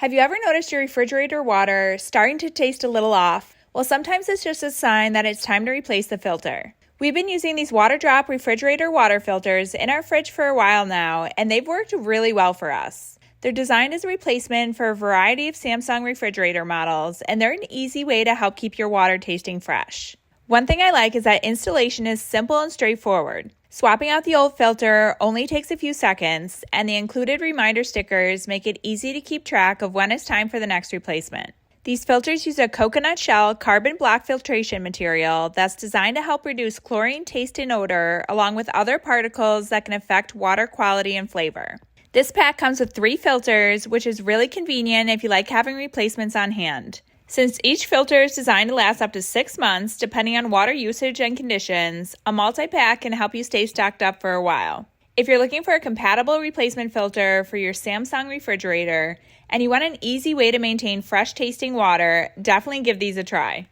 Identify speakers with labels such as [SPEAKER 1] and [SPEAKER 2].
[SPEAKER 1] Have you ever noticed your refrigerator water starting to taste a little off? Well, sometimes it's just a sign that it's time to replace the filter. We've been using these Waterdrop refrigerator water filters in our fridge for a while now, and they've worked really well for us. They're designed as a replacement for a variety of Samsung refrigerator models, and they're an easy way to help keep your water tasting fresh. One thing I like is that installation is simple and straightforward. Swapping out the old filter only takes a few seconds, and the included reminder stickers make it easy to keep track of when it's time for the next replacement. These filters use a coconut shell carbon black filtration material that's designed to help reduce chlorine taste and odor, along with other particles that can affect water quality and flavor. This pack comes with 3 filters, which is really convenient if you like having replacements on hand. Since each filter is designed to last up to 6 months, depending on water usage and conditions, a multi-pack can help you stay stocked up for a while. If you're looking for a compatible replacement filter for your Samsung refrigerator and you want an easy way to maintain fresh tasting water, definitely give these a try.